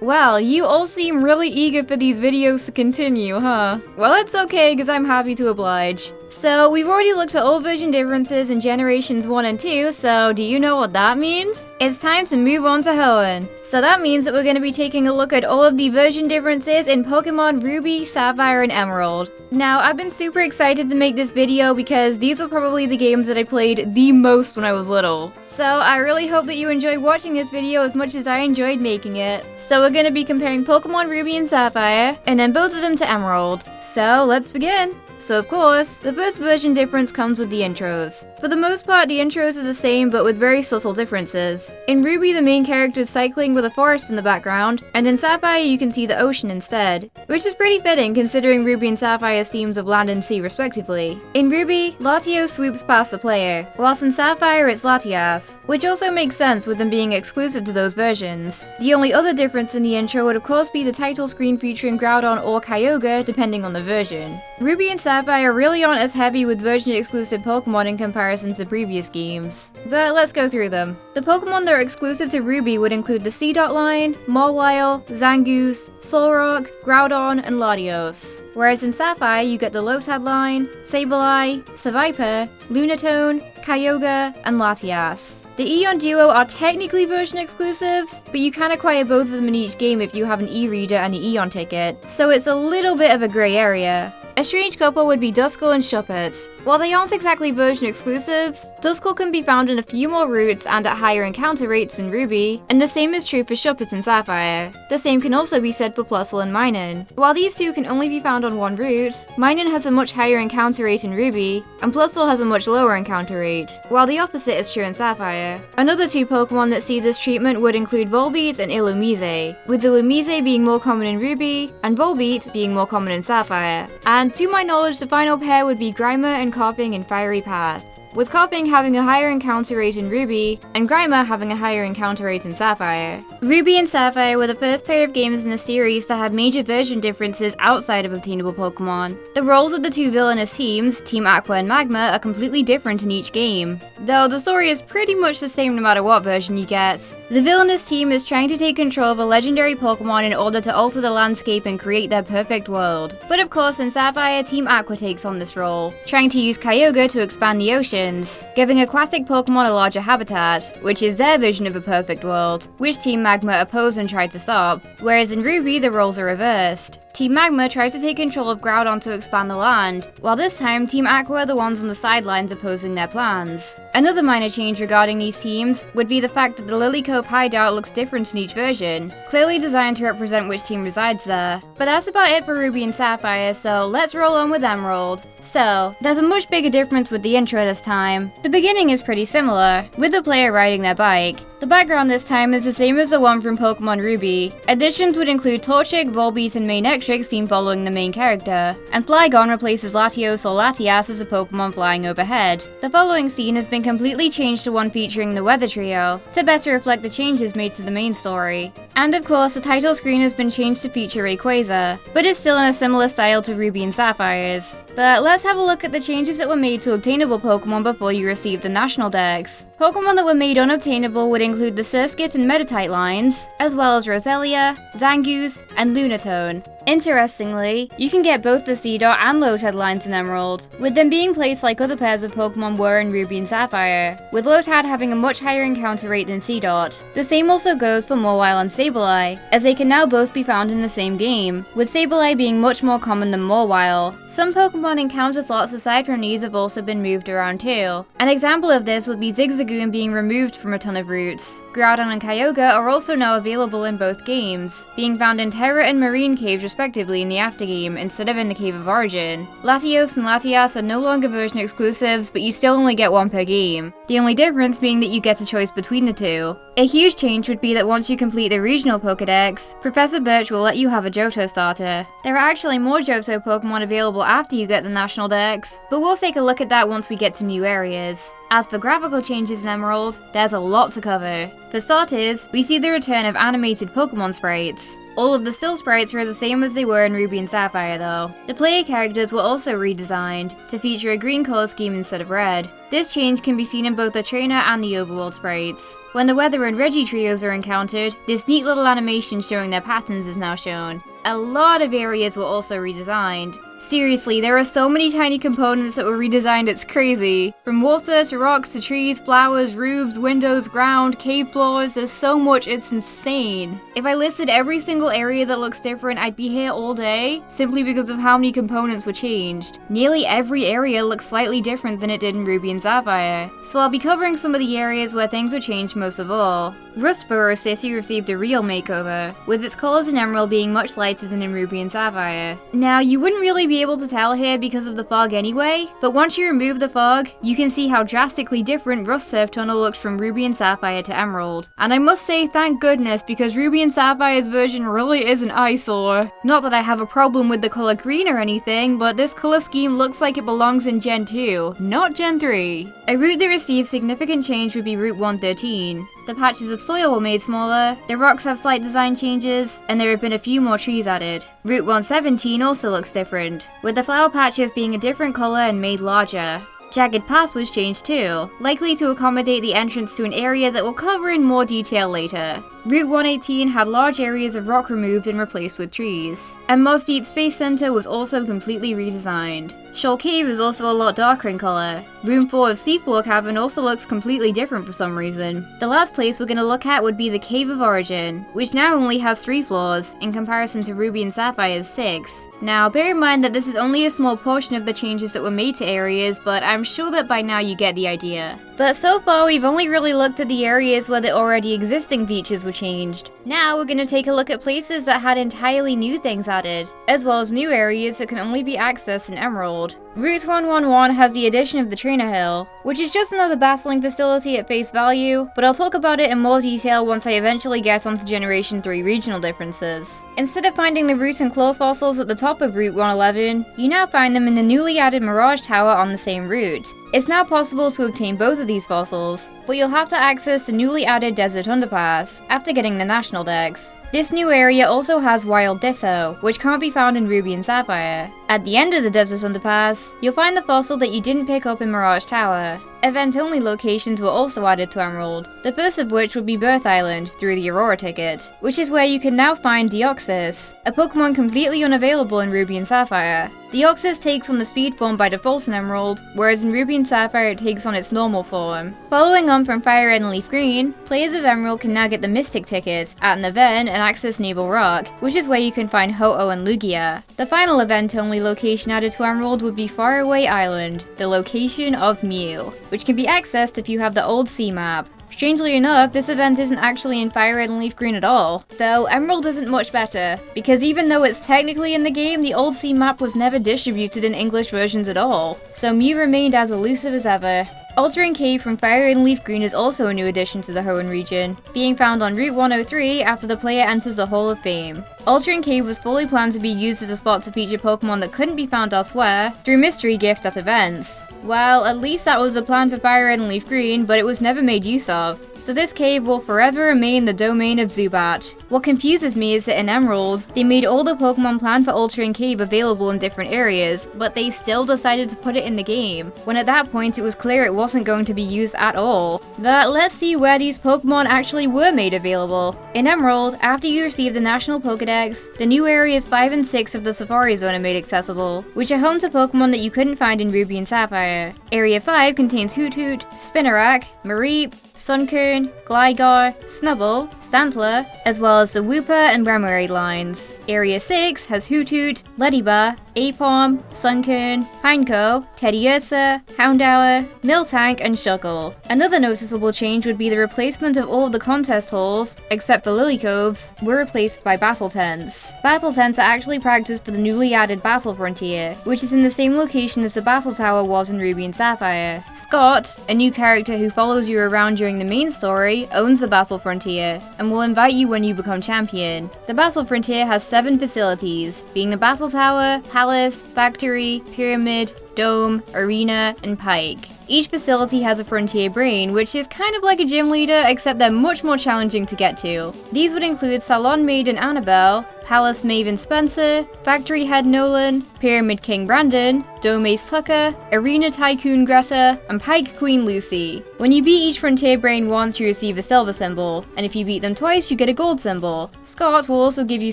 Well, you all seem really eager for these videos to continue, huh? Well, it's okay, because I'm happy to oblige. So, we've already looked at all version differences in generations 1 and 2, so do you know what that means? It's time to move on to Hoenn. So that means that we're going to be taking a look at all of the version differences in Pokemon Ruby, Sapphire, and Emerald. Now, I've been super excited to make this video because these were probably the games that I played the most when I was little. So I really hope that you enjoy watching this video as much as I enjoyed making it. So we're going to be comparing Pokemon Ruby and Sapphire, and then both of them to Emerald. So let's begin! So of course, the first version difference comes with the intros. For the most part, the intros are the same but with very subtle differences. In Ruby, the main character is cycling with a forest in the background, and in Sapphire you can see the ocean instead. Which is pretty fitting considering Ruby and Sapphire's themes of land and sea respectively. In Ruby, Latios swoops past the player, whilst in Sapphire it's Latias, which also makes sense with them being exclusive to those versions. The only other difference in the intro would of course be the title screen featuring Groudon or Kyogre depending on the version. Ruby and Sapphire really aren't as heavy with version-exclusive Pokemon in comparison to previous games. But let's go through them. The Pokemon that are exclusive to Ruby would include the Seedot line, Mawile, Zangoose, Solrock, Groudon, and Latios. Whereas in Sapphire you get the Lotad line, Sableye, Seviper, Lunatone, Kyogre, and Latias. The Eon Duo are technically version exclusives, but you can acquire both of them in each game if you have an e-reader and the Eon ticket, so it's a little bit of a grey area. A strange couple would be Duskull and Shuppet. While they aren't exactly version exclusives, Duskull can be found in a few more routes and at higher encounter rates in Ruby, and the same is true for Shuppet and Sapphire. The same can also be said for Plusle and Minun. While these two can only be found on one route, Minun has a much higher encounter rate in Ruby, and Plusle has a much lower encounter rate, while the opposite is true in Sapphire. Another two Pokemon that see this treatment would include Volbeat and Illumise, with Illumise being more common in Ruby, and Volbeat being more common in Sapphire. And to my knowledge, the final pair would be Grimer and Kopping in Fiery Path, with Kopping having a higher encounter rate in Ruby, and Grimer having a higher encounter rate in Sapphire. Ruby and Sapphire were the first pair of games in the series to have major version differences outside of obtainable Pokemon. The roles of the two villainous teams, Team Aqua and Magma, are completely different in each game, though the story is pretty much the same no matter what version you get. The villainous team is trying to take control of a legendary Pokemon in order to alter the landscape and create their perfect world. But of course in Sapphire, Team Aqua takes on this role, trying to use Kyogre to expand the oceans, giving aquatic Pokemon a larger habitat, which is their vision of a perfect world, which Team Magma opposed and tried to stop, whereas in Ruby the roles are reversed. Team Magma tried to take control of Groudon to expand the land, while this time Team Aqua are the ones on the sidelines opposing their plans. Another minor change regarding these teams would be the fact that the Lilycope hideout looks different in each version, clearly designed to represent which team resides there. But that's about it for Ruby and Sapphire, so let's roll on with Emerald. So, there's a much bigger difference with the intro this time. The beginning is pretty similar, with the player riding their bike. The background this time is the same as the one from Pokemon Ruby. Additions would include Torchic, Volbeat, and Manectric's team following the main character, and Flygon replaces Latios or Latias as a Pokemon flying overhead. The following scene has been completely changed to one featuring the Weather Trio, to better reflect the changes made to the main story. And of course, the title screen has been changed to feature Rayquaza, but is still in a similar style to Ruby and Sapphire's. But let's have a look at the changes that were made to obtainable Pokemon before you received the National Dex. Pokemon that were made unobtainable would include the Surskit and Meditite lines, as well as Roselia, Zangoose, and Lunatone. Interestingly, you can get both the Seedot and Lotad lines in Emerald, with them being placed like other pairs of Pokemon were in Ruby and Sapphire, with Lotad having a much higher encounter rate than Seedot. The same also goes for Mawile and Sableye, as they can now both be found in the same game, with Sableye being much more common than Mawile. Some Pokemon encounter slots aside from these have also been moved around too. An example of this would be Zigzagoon being removed from a ton of routes. Groudon and Kyogre are also now available in both games, being found in Terra and Marine caves respectively in the aftergame instead of in the Cave of Origin. Latios and Latias are no longer version exclusives, but you still only get one per game. The only difference being that you get a choice between the two. A huge change would be that once you complete the regional Pokedex, Professor Birch will let you have a Johto starter. There are actually more Johto Pokemon available after you get the National Dex, but we'll take a look at that once we get to new areas. As for graphical changes in Emerald, there's a lot to cover. For starters, we see the return of animated Pokemon sprites. All of the still sprites are the same as they were in Ruby and Sapphire though. The player characters were also redesigned, to feature a green colour scheme instead of red. This change can be seen in both the trainer and the overworld sprites. When the Weather and Reggie trios are encountered, this neat little animation showing their patterns is now shown. A lot of areas were also redesigned. Seriously, there are so many tiny components that were redesigned, it's crazy. From water to rocks to trees, flowers, roofs, windows, ground, cave floors, there's so much, it's insane. If I listed every single area that looks different, I'd be here all day, simply because of how many components were changed. Nearly every area looks slightly different than it did in Ruby and Sapphire, so I'll be covering some of the areas where things were changed most of all. Rustboro City received a real makeover, with its colors in Emerald being much lighter than in Ruby and Sapphire. Now, you wouldn't really be able to tell here because of the fog anyway, but once you remove the fog, you can see how drastically different Rust Surf Tunnel looked from Ruby and Sapphire to Emerald. And I must say thank goodness, because Ruby and Sapphire's version really is an eyesore. Not that I have a problem with the color green or anything, but this color scheme looks like it belongs in Gen 2, not Gen 3. A route that received significant change would be Route 113. The patches of soil were made smaller, the rocks have slight design changes, and there have been a few more trees added. Route 117 also looks different, with the flower patches being a different color and made larger. Jagged Pass was changed too, likely to accommodate the entrance to an area that we'll cover in more detail later. Route 118 had large areas of rock removed and replaced with trees. And Moss Deep Space Center was also completely redesigned. Shoal Cave is also a lot darker in color. Room 4 of Seafloor Cavern also looks completely different for some reason. The last place we're going to look at would be the Cave of Origin, which now only has 3 floors, in comparison to Ruby and Sapphire's 6. Now, bear in mind that this is only a small portion of the changes that were made to areas, but I'm sure that by now you get the idea. But so far, we've only really looked at the areas where the already existing features were changed. Now we're going to take a look at places that had entirely new things added, as well as new areas that can only be accessed in Emerald. Route 111 has the addition of the Trainer Hill, which is just another battling facility at face value, but I'll talk about it in more detail once I eventually get onto Generation 3 regional differences. Instead of finding the root and claw fossils at the top of Route 111, you now find them in the newly added Mirage Tower on the same route. It's now possible to obtain both of these fossils, but you'll have to access the newly added Desert Underpass after getting the National Dex. This new area also has Wild Ditto, which can't be found in Ruby and Sapphire. At the end of the Desert Underpass, you'll find the fossil that you didn't pick up in Mirage Tower. Event-only locations were also added to Emerald, the first of which would be Birth Island through the Aurora ticket, which is where you can now find Deoxys, a Pokemon completely unavailable in Ruby and Sapphire. Deoxys takes on the speed form by default in Emerald, whereas in Ruby and Sapphire it takes on its normal form. Following on from Fire Red and Leaf Green, players of Emerald can now get the Mystic ticket at an event and access Naval Rock, which is where you can find Ho-Oh and Lugia. The final event-only location added to Emerald would be Faraway Island, the location of Mew, which can be accessed if you have the old sea map. Strangely enough, this event isn't actually in Fire Red and Leaf Green at all, though Emerald isn't much better, because even though it's technically in the game, the old sea map was never distributed in English versions at all, so Mew remained as elusive as ever. Altering Cave from Fire Red and Leaf Green is also a new addition to the Hoenn region, being found on Route 103 after the player enters the Hall of Fame. Altering Cave was fully planned to be used as a spot to feature Pokemon that couldn't be found elsewhere through Mystery Gift at events. Well, at least that was the plan for Fire Red and Leaf Green, but it was never made use of. So this cave will forever remain the domain of Zubat. What confuses me is that in Emerald, they made all the Pokemon planned for Altering Cave available in different areas, but they still decided to put it in the game, when at that point it was clear it wasn't going to be used at all. But let's see where these Pokemon actually were made available. In Emerald, after you receive the National Pokedex, the new areas 5 and 6 of the Safari Zone are made accessible, which are home to Pokemon that you couldn't find in Ruby and Sapphire. Area 5 contains Hoothoot, Spinarak, Mareep, Sunkern, Gligar, Snubbull, Stantler, as well as the Wooper and Remoraid lines. Area 6 has Hoothoot, Leddyba, Apom, Sunkern, Pineco, Teddiursa, Houndour, Miltank, and Shuckle. Another noticeable change would be the replacement of all of the contest halls, except for Lilycoves, were replaced by Battle Tents. Battle Tents are actually practiced for the newly added Battle Frontier, which is in the same location as the Battle Tower was in Ruby and Sapphire. Scott, a new character who follows you around during the main story, owns the Battle Frontier, and will invite you when you become champion. The Battle Frontier has 7 facilities, being the Battle Tower, Palace, Factory, Pyramid, Dome, Arena, and Pike. Each facility has a frontier brain, which is kind of like a gym leader, except they're much more challenging to get to. These would include Salon Maiden Annabelle, Palace Maven Spencer, Factory Head Nolan, Pyramid King Brandon, Dome Ace Tucker, Arena Tycoon Greta, and Pike Queen Lucy. When you beat each frontier brain once, you receive a silver symbol, and if you beat them twice, you get a gold symbol. Scott will also give you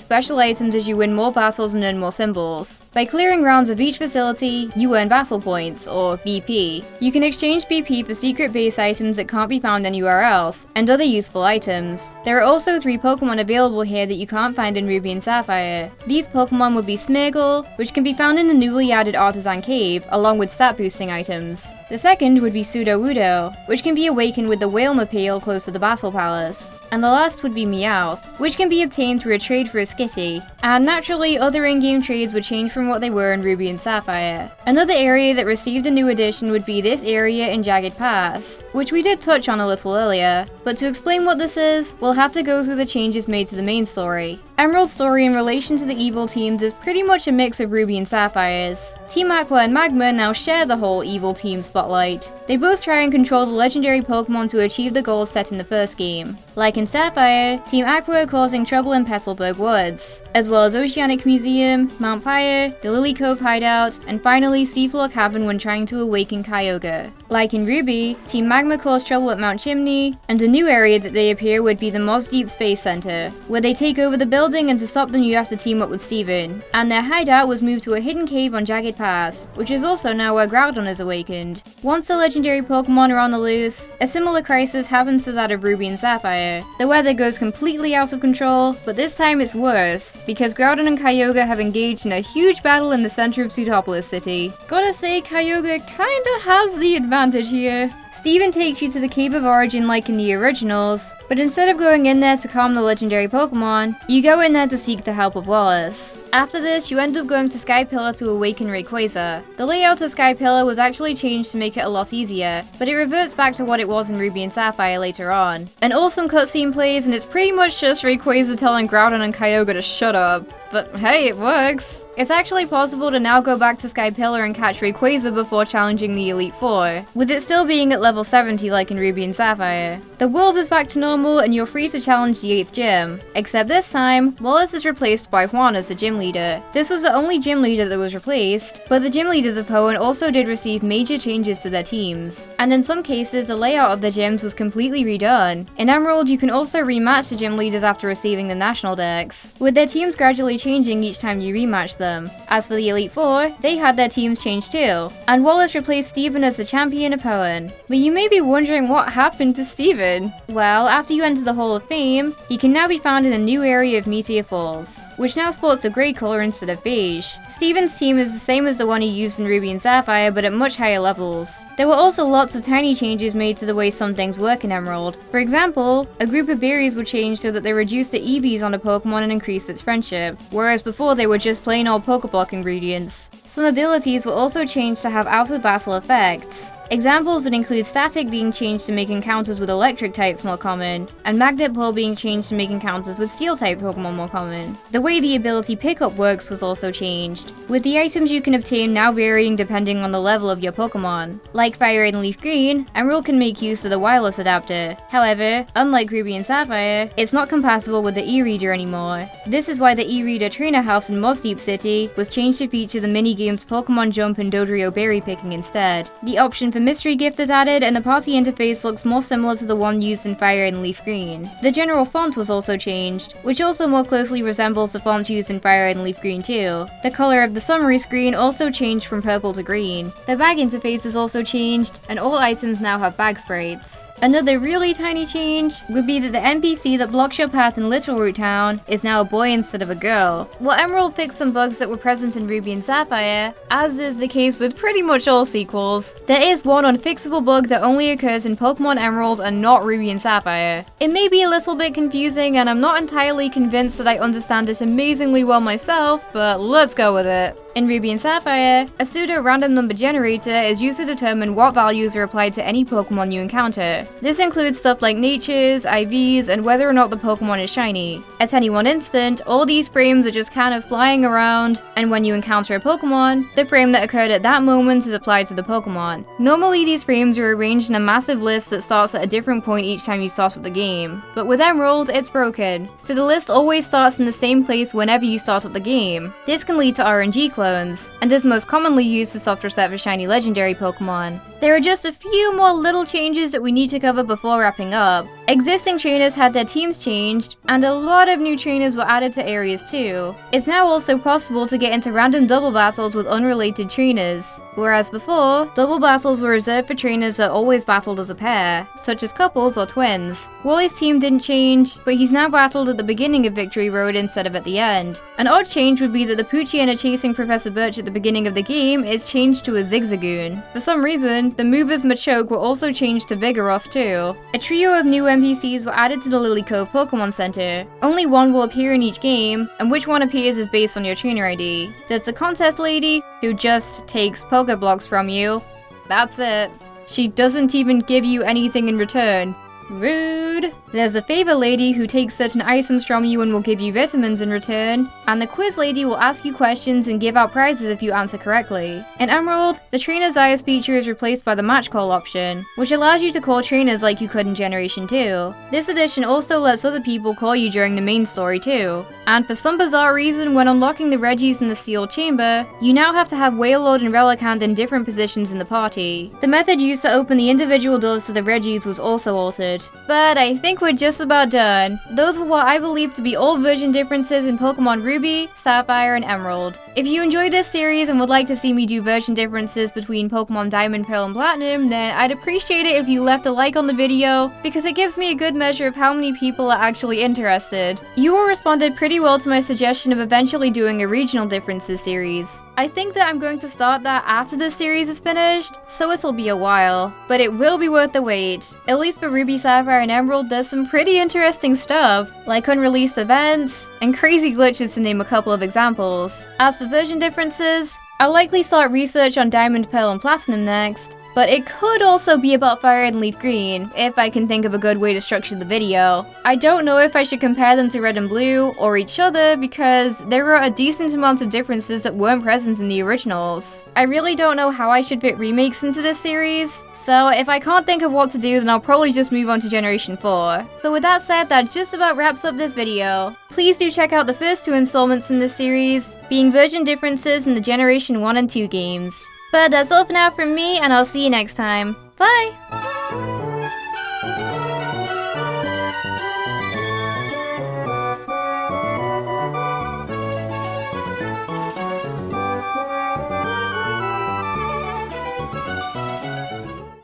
special items as you win more battles and earn more symbols. By clearing rounds of each facility, you earn battle points, or BP. You can exchange BP for secret base items that can't be found anywhere else, and other useful items. There are also 3 Pokemon available here that you can't find in Ruby and Sapphire. These Pokemon would be Smeargle, which can be found in the newly added Artisan Cave, along with stat boosting items. The second would be Sudowoodo, which can be awakened with the Whalem Pale close to the Battle Palace. And the last would be Meowth, which can be obtained through a trade for a Skitty. And naturally, other in-game trades would change from what they were in Ruby and Sapphire. Another area that received a new addition would be this area in Jagged Pass, which we did touch on a little earlier, but to explain what this is, we'll have to go through the changes made to the main story. Emerald's story in relation to the evil teams is pretty much a mix of Ruby and Sapphire's. Team Aqua and Magma now share the whole evil team spotlight. They both try and control the legendary Pokemon to achieve the goals set in the first game. Like in Sapphire, Team Aqua are causing trouble in Petalburg Woods, as well as Oceanic Museum, Mount Pyre, the Lily Cove Hideout, and finally Seafloor Cavern when trying to awaken Kyogre. Like in Ruby, Team Magma caused trouble at Mount Chimney, and a new area that they appear would be the Moss Deep Space Center, where they take over the building, and to stop them you have to team up with Steven. And their hideout was moved to a hidden cave on Jagged Pass, which is also now where Groudon is awakened. Once the legendary Pokemon are on the loose, a similar crisis happens to that of Ruby and Sapphire. The weather goes completely out of control, but this time it's worse, because Groudon and Kyogre have engaged in a huge battle in the center of Pseudopolis City. Gotta say, Kyogre kinda has the advantage here. Steven takes you to the Cave of Origin like in the originals, but instead of going in there to calm the legendary Pokemon, you go in there to seek the help of Wallace. After this, you end up going to Sky Pillar to awaken Rayquaza. The layout of Sky Pillar was actually changed to make it a lot easier, but it reverts back to what it was in Ruby and Sapphire later on. An awesome cutscene plays, and it's pretty much just Rayquaza telling Groudon and Kyogre to shut up. But hey, it works. It's actually possible to now go back to Sky Pillar and catch Rayquaza before challenging the Elite Four, with it still being at level 70 like in Ruby and Sapphire. The world is back to normal and you're free to challenge the 8th gym, except this time, Wallace is replaced by Juan as the gym leader. This was the only gym leader that was replaced, but the gym leaders of Hoenn also did receive major changes to their teams, and in some cases the layout of the gyms was completely redone. In Emerald, you can also rematch the gym leaders after receiving the National Dex, with their teams gradually changing each time you rematch them. As for the Elite Four, they had their teams changed too, and Wallace replaced Steven as the champion of Hoenn. But you may be wondering what happened to Steven. Well, after you enter the Hall of Fame, he can now be found in a new area of Meteor Falls, which now sports a grey colour instead of beige. Steven's team is the same as the one he used in Ruby and Sapphire, but at much higher levels. There were also lots of tiny changes made to the way some things work in Emerald. For example, a group of berries were changed so that they reduce the EVs on a Pokemon and increase its friendship, whereas before they were just plain old Pokeblock ingredients. Some abilities were also changed to have out-of-battle effects. Examples would include Static being changed to make encounters with electric types more common, and Magnet Pull being changed to make encounters with steel type Pokemon more common. The way the ability pickup works was also changed, with the items you can obtain now varying depending on the level of your Pokemon. Like Fire and Leaf Green, Emerald can make use of the wireless adapter. However, unlike Ruby and Sapphire, it's not compatible with the e-reader anymore. This is why the e-reader trainer house in Moss Deep City was changed to feature the mini-games Pokemon Jump and Dodrio Berry Picking instead. The option for Mystery Gift is added, and the party interface looks more similar to the one used in Fire and Leaf Green. The general font was also changed, which also more closely resembles the font used in Fire and Leaf Green too. The color of the summary screen also changed from purple to green. The bag interface is also changed, and all items now have bag sprites. Another really tiny change would be that the NPC that blocks your path in Little Root Town is now a boy instead of a girl. While Emerald fixed some bugs that were present in Ruby and Sapphire, as is the case with pretty much all sequels, there is one unfixable bug that only occurs in Pokemon Emerald and not Ruby and Sapphire. It may be a little bit confusing, and I'm not entirely convinced that I understand it amazingly well myself, but let's go with it. In Ruby and Sapphire, a pseudo-random number generator is used to determine what values are applied to any Pokemon you encounter. center. This includes stuff like natures, IVs, and whether or not the Pokemon is shiny. At any one instant, all these frames are just kind of flying around, and when you encounter a Pokemon, the frame that occurred at that moment is applied to the Pokemon. Normally these frames are arranged in a massive list that starts at a different point each time you start with the game, but with Emerald, it's broken, so the list always starts in the same place whenever you start up the game. This can lead to RNG clones, and is most commonly used to soft reset for shiny legendary Pokemon. There are just a few more little changes that we need to cover before wrapping up. Existing trainers had their teams changed, and a lot of new trainers were added to areas too. It's now also possible to get into random double battles with unrelated trainers, whereas before, double battles were reserved for trainers that always battled as a pair, such as couples or twins. Wally's team didn't change, but he's now battled at the beginning of Victory Road instead of at the end. An odd change would be that the Poochyena chasing Professor Birch at the beginning of the game is changed to a Zigzagoon. For some reason, the movers Machoke were also changed to Vigoroth too. A trio of new NPCs were added to the Lily Cove Pokemon Center. Only one will appear in each game, and which one appears is based on your trainer ID. There's the contest lady, who just takes Pokeblocks from you. That's it. She doesn't even give you anything in return. Rude. There's a favor lady who takes certain items from you and will give you vitamins in return, and the quiz lady will ask you questions and give out prizes if you answer correctly. In Emerald, the trainer's eyes feature is replaced by the match call option, which allows you to call trainers like you could in Generation 2. This edition also lets other people call you during the main story too. And for some bizarre reason, when unlocking the Regis in the sealed chamber, you now have to have Wailord and Relicanth in different positions in the party. The method used to open the individual doors to the Regis was also altered. But I think we're just about done. Those were what I believe to be all version differences in Pokemon Ruby, Sapphire, and Emerald. If you enjoyed this series and would like to see me do version differences between Pokemon Diamond, Pearl, and Platinum, then I'd appreciate it if you left a like on the video, because it gives me a good measure of how many people are actually interested. You all responded pretty well to my suggestion of eventually doing a regional differences series. I think that I'm going to start that after this series is finished, so it'll be a while, but it will be worth the wait. At least for Ruby, Sapphire, and Emerald, there's some pretty interesting stuff, like unreleased events, and crazy glitches to name a couple of examples. As for version differences, I'll likely start research on Diamond, Pearl, and Platinum next, but it could also be about Fire and Leaf Green, if I can think of a good way to structure the video. I don't know if I should compare them to Red and Blue, or each other, because there are a decent amount of differences that weren't present in the originals. I really don't know how I should fit remakes into this series, so if I can't think of what to do, then I'll probably just move on to Generation 4. But with that said, that just about wraps up this video. Please do check out the first two installments in this series, being version differences in the Generation 1 and 2 games. But that's all for now from me, and I'll see you next time. Bye!